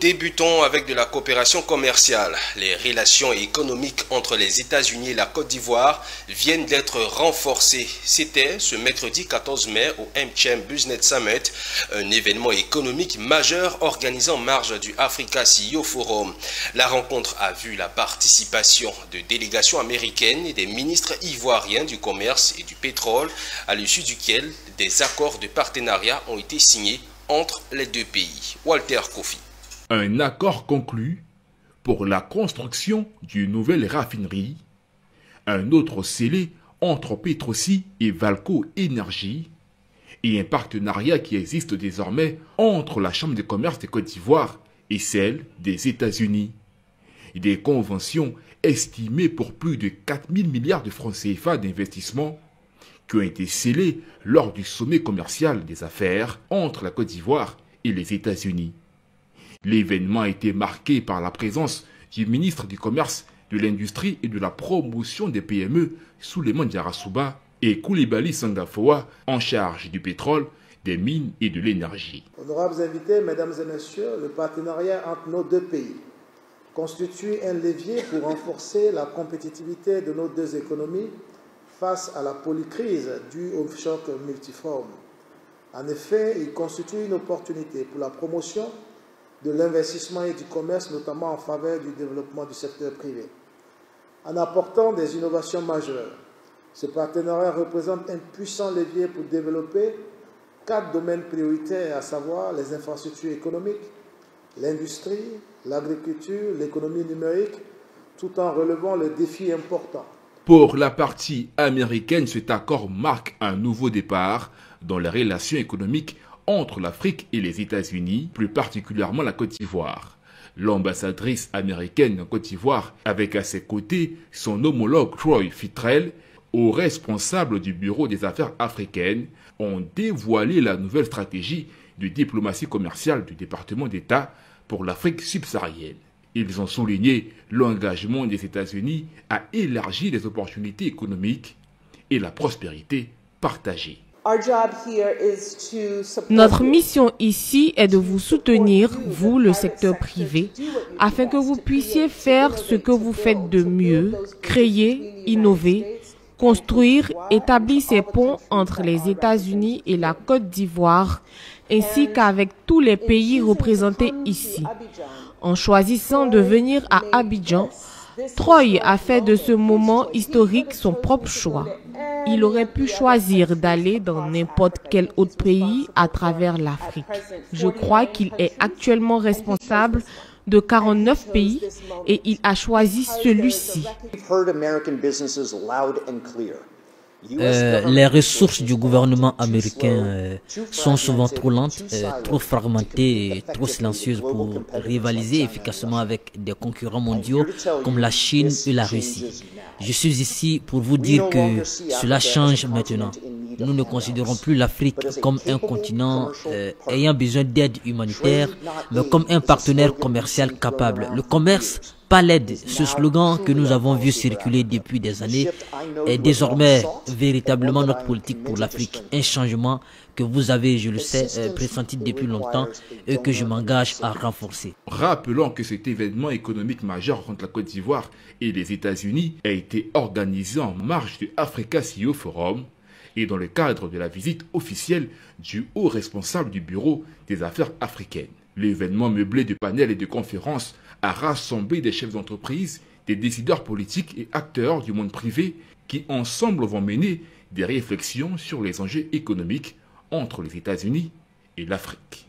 débutons avec de la coopération commerciale. Les relations économiques entre les États-Unis et la Côte d'Ivoire viennent d'être renforcées. C'était ce mercredi 14 mai au MCHM Business Summit, un événement économique majeur organisé en marge du Africa CEO Forum. La rencontre a vu la participation de délégations américaines et des ministres ivoiriens du commerce et du pétrole, à l'issue duquel des accords de partenariat ont été signés entre les deux pays. Walter Kofi. Un accord conclu pour la construction d'une nouvelle raffinerie, un autre scellé entre Petrosi et Valco Énergie et un partenariat qui existe désormais entre la Chambre de commerce de Côte d'Ivoire et celle des États-Unis. Des conventions estimées pour plus de 4 000 milliards de francs CFA d'investissement qui ont été scellées lors du sommet commercial des affaires entre la Côte d'Ivoire et les États-Unis. L'événement a été marqué par la présence du ministre du Commerce, de l'Industrie et de la Promotion des PME, Souleymane Diarra et Koulibaly Sandafoa, en charge du pétrole, des mines et de l'énergie. Honorables invités, mesdames et messieurs, le partenariat entre nos deux pays constitue un levier pour renforcer la compétitivité de nos deux économies face à la polycrise due au choc multiforme. En effet, il constitue une opportunité pour la promotion de l'investissement et du commerce, notamment en faveur du développement du secteur privé. En apportant des innovations majeures, ce partenariat représente un puissant levier pour développer 4 domaines prioritaires, à savoir les infrastructures économiques, l'industrie, l'agriculture, l'économie numérique, tout en relevant le défi important. Pour la partie américaine, cet accord marque un nouveau départ dans les relations économiques entre l'Afrique et les États-Unis, plus particulièrement la Côte d'Ivoire. L'ambassadrice américaine en Côte d'Ivoire, avec à ses côtés son homologue Troy Fitrell, aux responsables du Bureau des affaires africaines, ont dévoilé la nouvelle stratégie de diplomatie commerciale du département d'État pour l'Afrique subsaharienne. Ils ont souligné l'engagement des États-Unis à élargir les opportunités économiques et la prospérité partagée. Notre mission ici est de vous soutenir, vous, le secteur privé, afin que vous puissiez faire ce que vous faites de mieux, créer, innover, construire, établir ces ponts entre les États-Unis et la Côte d'Ivoire, ainsi qu'avec tous les pays représentés ici. En choisissant de venir à Abidjan, Troy a fait de ce moment historique son propre choix. Il aurait pu choisir d'aller dans n'importe quel autre pays à travers l'Afrique. Je crois qu'il est actuellement responsable de 49 pays et il a choisi celui-ci. Les ressources du gouvernement américain sont souvent trop lentes, trop fragmentées et trop silencieuses pour rivaliser efficacement avec des concurrents mondiaux comme la Chine et la Russie. Je suis ici pour vous dire que cela change maintenant. Nous ne considérons plus l'Afrique comme un continent ayant besoin d'aide humanitaire, mais comme un partenaire commercial capable. Le commerce, pas l'aide. Ce slogan que nous avons vu circuler depuis des années est désormais véritablement notre politique pour l'Afrique. Un changement que vous avez, je le sais, pressenti depuis longtemps et que je m'engage à renforcer. Rappelons que cet événement économique majeur entre la Côte d'Ivoire et les États-Unis a été organisé en marge du Africa CEO Forum et dans le cadre de la visite officielle du haut responsable du Bureau des affaires africaines. L'événement meublé de panels et de conférences a rassemblé des chefs d'entreprise, des décideurs politiques et acteurs du monde privé qui ensemble vont mener des réflexions sur les enjeux économiques entre les États-Unis et l'Afrique.